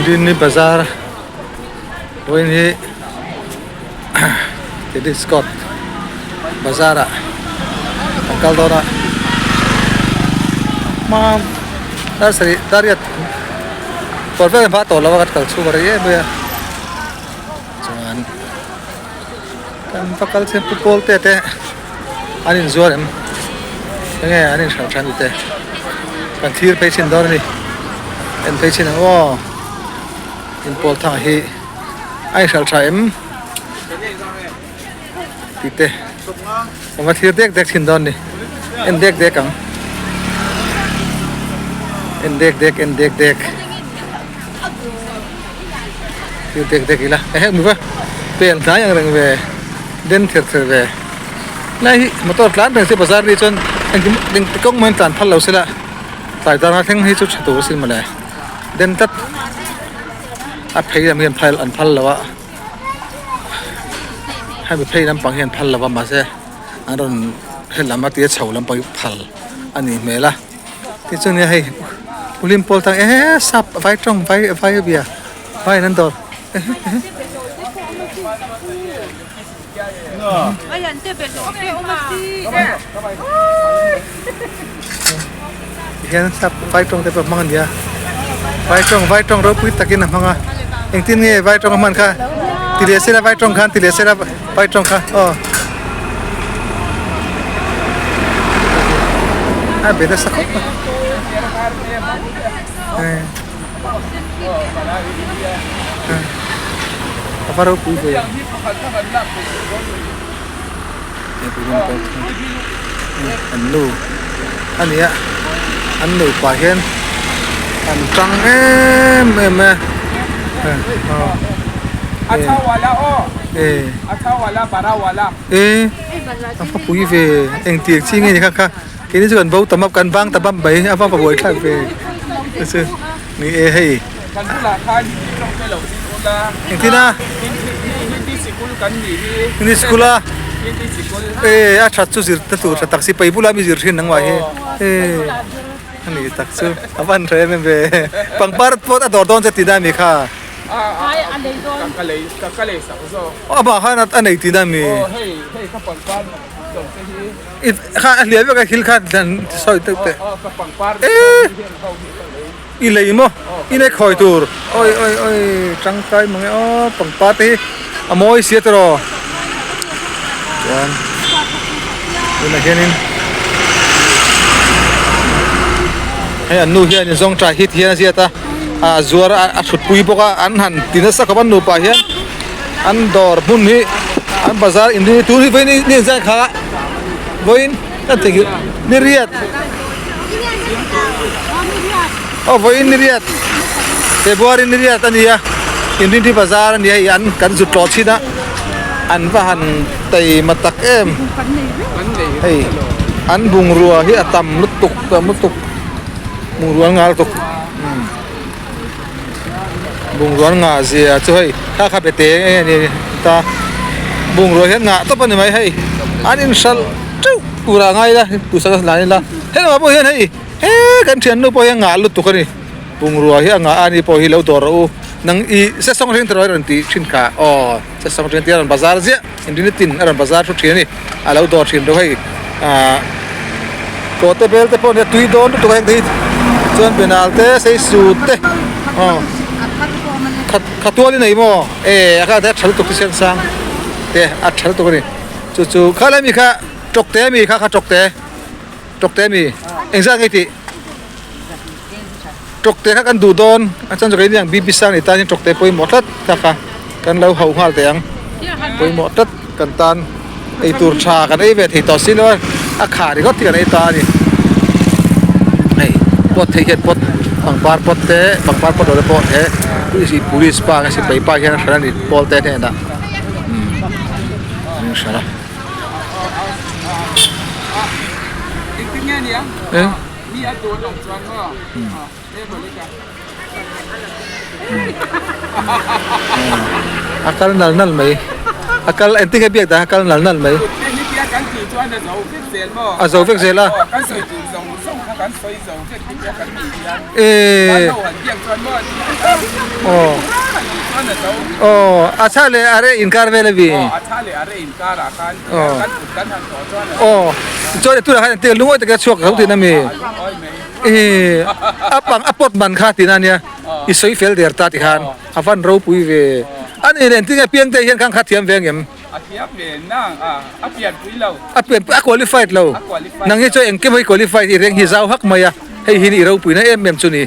ini bazar ini jadi Scott bazar kalau dora mam dari Polvel empat tola wakat kalsu bariye ya jangan kan pakal sempu Pawlte te anin zuaremenge anin sharchan te kan thir pechin dor ni en pechin o in Pawlte hi ai sharchaim tite ma thir dek chin dor ni en dek kang en dek dek ila muka pen ta yang reng ve den thir ve nai motor tlan reng se bazar ri chon ding tikong man tan phal lo sela tai dar na theng hi chu chatu sin mala den tat a phei lam hian phal an phal lawa hai be phei lam pang hian phal lawa ma se aron helam ma ti chho lam pang phal ani mela ti chu ne hai pulim Pawlte sap vai trong vai bia vai nan dor Yan sap vai trong te mangan dia vai trong ro pui takin manga engtin nge vai trong man kha tile sera vai trong khan tile sera vai trong kha beda sak apa ro pui be anu pahen an trăng em Acha wala acha wala bara wala apa pui về anh tiệc chi nghe kha kha cái này còn bầu tầm ấp cần vang tầm băm bấy apa pa bồi khác về chứ ni hey kan la khan trong cái lẩu la anh tin à đi school kan ni ni school à a chat chu zir ta tu taxi pai bula mi zir thin nang wa he ani taxi avan re me be pangpar pot a dor don se tida mi kha ai an dei don ka le sa so aba khan at anei tida mi hey ka pangpar dong se hi it kha hlia be ka khil kha dan soi te te ka pangpar i lei mo i ne khoi tur oi trăng kai mange pangpar te amoi sia tro yan ina hianin hay anu hian zong tra hit hian sia ta a zuar a thut pui boka an han tina sa kaban nu pa hian an dor bun hi an bazar indi tu hi ve ni za kha voin ta te ni riat voin ni riat february ni riat ania indi di bazar ni an kan zu to china an va han tei matak em hey an bung rua hi atam lutuk bung rua ngal tuk bung rua nga zia chu hei kha bete ni ta bung rua hian nga to pani mai hei an in sal chu pura ngai la tu sa la ni la he ma bo hian hei he kan thian no po hian nga lutuk ani bung rua hi nga ani po hi lo dor u nang i se song ring troi ron ti thin ka se song ring ti ron bazar zia indini tin ron bazar thu thini alo dor thin do hei ko te bel te po ne tui don tu ka dei chuan penalte sei su te khatuali nei mo aka da thal tu kisen sang te a thal tu ni chu khala mi kha tokte mi kha tokte mi engza ngai ti tokte kha kan du don achan joi yang bi sang ni ta ni tokte poi motlat ta kha kan lo hau hal te ang poi motlat kan tan ei tur tha kan ei ve thei to sin lo a kha ri got ti kan ei ta ni ei pot thei het pot pangpar pot do pot he si police pa ka si pai pa hian hran ni Pawlte te na ni sara iktinya ni ni a to long chuan ho bolika akal nal mai akal enting ke biak da akal nal mai ni pia kan ti chuan da zo fik zel mo a zo fik zela kan sei tu zong song กันไฟเสาเจ็ดที่กันมีอย่าง เราหันเกี่ยงจวนว่าอาชาเลยอะไรอินการเวลบีอาชาเลยอะไรอินการอาการกันขุดกันหันต่อจวนจวนตัวนั้นเตียลุงว่าจะช่วยเขาทีนั่นมีอัปปดมันค่าทีนั่นเนี่ยอิสอยเฟลเดียร์ตาติฮันฟันรูปุยเวอันนี้เนี่ยที่เพียงแต่เห็นข้างขัดเทียมเวงยังเทียบเลยนั่งเปลี่ยนปุยเราเปลี่ยนคุริฟายเรานั่งให้ช่วยเองเก็บให้คุริฟายเรื่องฮิซาวฮักมาให้หินอีเราปุยนะเมมซุนี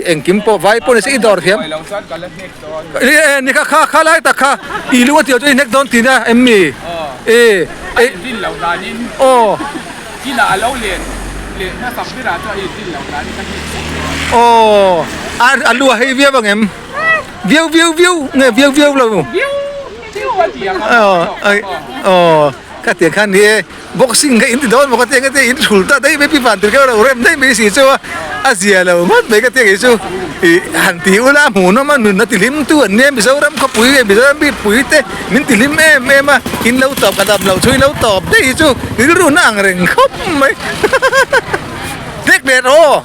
เองกิมโปไว้ปนเสียดอร์เทียมนี่ข้าไล่ตะข้าอีลูกเดียวจะเน็กโดนทีนะมีดินเหล่านี้ที่น่าเราเรียนถ้าสัมผัสตัวเองดินเหล่านี้ก็อันดูให้เวียบางเอ็มวิวเนี่ยวิวเราวันเดียวก็เตียงขันนี้บ็อกซิ่งก็อินที่โดนบอกว่าเตียงก็เตียงอินถูกแต่ได้ไม่พิพานถึงเราเริ่มได้ไม่สิเจ้าอาเซียเรามันไม่ก็เตียงissoหันที่อุลาหูน้ำมันนั่นติลิมตัวเนี่ยมิสาวรำเขาปุ๋ยมิสาวรำบีปุ๋ยเต้มินติลิมมากินเราตอบกระดับเราช่วยเราตอบได้issoนี่รู้นั่งเร่งคบไหมเด็กเด็ด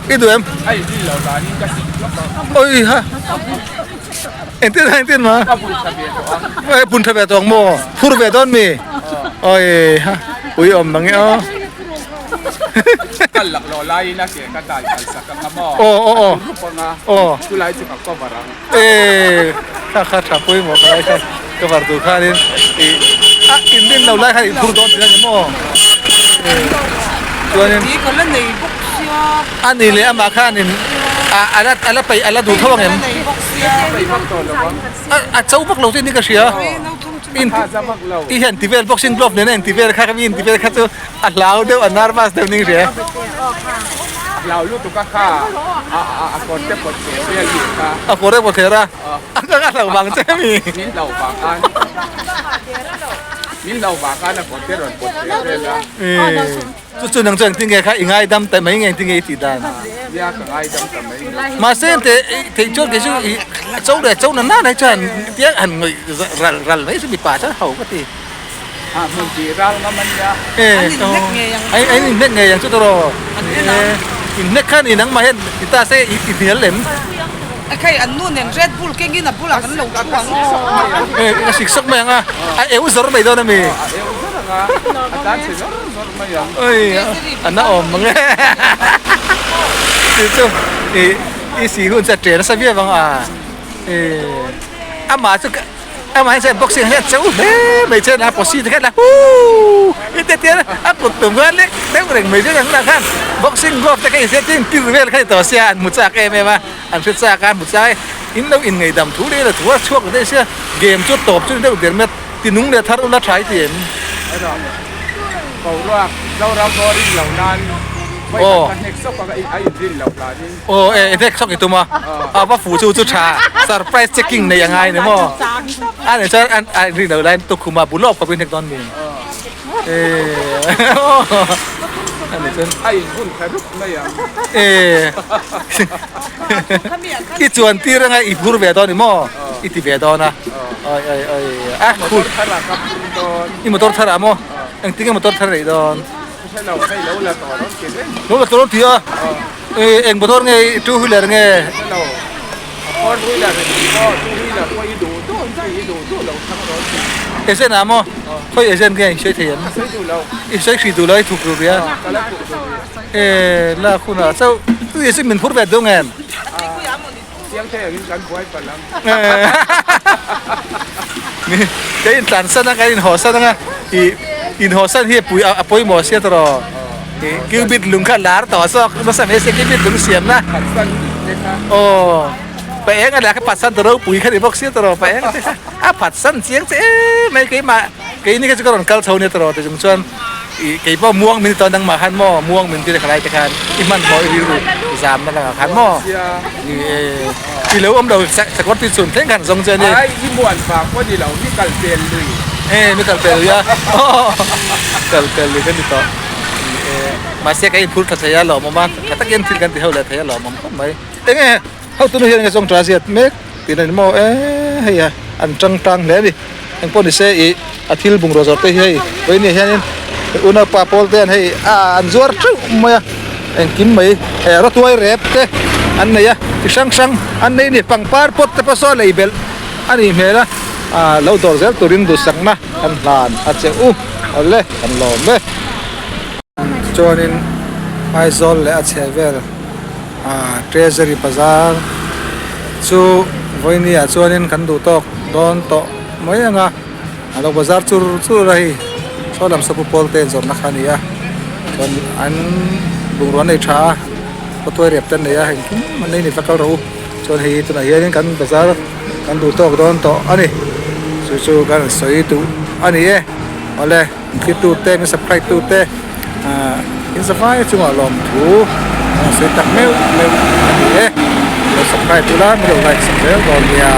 อีตัวเอ็มไอ้ที่เราตานี่จะสิโอ้ยฮะเอ็นเต้นมาปุ่นทะเบียนตัวโม่พูดเบียดอนมีโอ้ยฮะอุ้ยอมบังเงี้ยกันหลักหล่อไล่นะเสียกันได้กันสักกันมารูปปงคือไล่จะกับก็บารังข้าจับปุ้ยหมดอะไรใช่ก็บาร์ดูข้านี่อินเดียนเราไล่ให้พูดโดนที่นั่นโม่ตัวนี้อันนี้เลยอามาข้านี่อะไรไปอะไรดูเท่าไหร่เจ้าพวกเราที่นี่ก็เชียอินที่เห็นทีวีบ็อกซิ่งกลอบเนี่ยทีวีข้าก็มีทีวีข้าจะลาวเดียวนาร์มาสเดียวนี่เชียลาวลูกตุกข้าโคตรปวดเสียเรียกค่ะโคตรปวดเสียละก็เราบางเจ้ามีมิ้นเราบางอันมิ้นเราบางอันนะโคตรปวดเสียเลยละจุดหนึ่งจังที่ไงค่ะอีกไงดำแต่ไม่ไงที่ไงติดดันยากไงดำแต่ไม่มาเส้นแต่โจ้เกี่ยวเจ้าเด็กเจ้านั่นน่าได้ฉันเตี้ยหันเงยรัลไม่สมิป่าฉันเขาก็ตีมึงจีรัลมันยาไอ้นี่เน็กไงอย่างชุดรออินเน็กขั้นอีนังมาเห็นอิตาเซ่อินเหียเหล็มใครอันนู้นเนี่ยเรดบุลเก่งกินอ่ะบุลอ่ะกันหลงช่วงก็สิกสักแมงอ่ะเอวซอร์ไม่โดนมีอันนั้นอมมั้งจู่อีสี่หุ่นจะเจริญสักเพียงบ้างอามาจุกอามาให้เส้นบ็อกซิ่งให้เจ้าไม่ใช่นะพอซีจะแค่ละอีเตี้ยนะปวดตัวเงินเล็กเล็กเร่งไม่ใช่อย่างนั้นครับบ็อกซิ่งรอบจะแค่เส้นที่พิเศษแค่ต่อเสียมุดจากเอ็มมาอันพิจารณามุดใจอินเราอินไงดำทุเรศถือว่าช่วงได้เสียเกมจุดตบจุดเดียวเดือนเมื่อตีนุ่งเดือดทัดอุลตร้ายเตียนเขาเราพอดิ้นเหล่านั้นไม่ทันเน็กซ์ก็ไอ้ดิ้นเหล่านั้นเน็กซ์อีกตัวมาว่าฝูจูจุชาเซอร์ไพรส์เช็คกิ้งในยังไงเนี่ยมั้งอันนี้ฉันอันดิ้นเหล่านั้นตุกคุมาบุลอบกับเป็นเน็กตอนนี้อันนี้ฉันไอ้หุ่นแค่ทุกไม่ยังอีจวนที่เรื่องไอ้อีพูดเวดอนนี่มั้งอีที่เวดอนนะคุณอีมอเตอร์ทารามั้งอันที่ก็มอเตอร์ทาราอีดอนใช่เราไม่รู้ละต่อรถเก๋งรู้ละต่อรถที่เอ็งมอเตอร์ไงทูวีลเลอร์ไงเราพอทูวีลเลอร์ก็ทูวีลเลอร์ก็อีดูเราทั้งรถเส้นน้ำมั้งค่อยเส้นไงใช้เทียนอีใช้ขีดดูเลยถูกรู้เรียแล้วคุณอ่ะเจ้าตู้ยี่สิบมิลพูดแบบดงเงินเสียงเท่ากันบ่อยปะลังนี่ก็อินตันสั้นนะก็อินหัวสั้นนะอินหัวสั้นที่ปุยเอาปุยหมอเสียตลอดกิวบิดลุงขันลาร์ต่อซอกมาสั่งให้เสียกิวบิดลุงเสียมนะโอ้ไปเองอะไรก็ปัดสั้นตลอดปุยขันอีบอกเสียตลอดไปเองปัดสั้นเสียงเสียไม่เคยมาเคยนี่ก็จะกระโดดกัลเท่านี้ตลอดแต่จงชวนเคยพ่อม่วงมีตอนดังมาขันหม้อม่วงมีที่ใครจะขันอีมันหม้ออีรูสามนั่นแหละขันหม้อที่เหลืออมเราสักวันที่สุดเท่งขันทรงเจนี่ไอ้ที่บ้วนฝากว่าที่เราที่กัลเปลเลยไม่กัลเปลเลยอะกัลเปลเลยกันดีต่อมาเสียกันพูดทัศยาหล่อมาบ้างถ้าเกินที่กันที่เขาเลยทัศยาหล่อมาไม่เขาตัวนี้ยังไงทรงตราเสียดเมกปีนั้นหม้อเฮียอันจังเลยดิยังพอดีเสียอาทิตย์บุงโรสอดไปเฮ้ยวันนี้เห็นอุณหภูมิพอลเตียนให้อันจวดจุ๊บมา en kim mai ro tuai rep te an nei a ti sang an nei ni pangpar pot te paso label ani mela lo dor zel turin du sakna kan hlan a che u ole kan lom be chonin aizol le a chevel treasury bazar chu voini a chuanin kan du tok don to mai anga alo bazar chur rahi solam sapu Pawlte zor na khania kon an bungron nei tha potoi rep tan nei a hen kim man nei ni fakal ro chon hi tu na hian kan bazar kan du tok don to ani chu kan soi tu ani e ole ki tu te ni subscribe tu te in sa vai chu lom thu se tak meu ani e subscribe tu la mi like subscribe don ya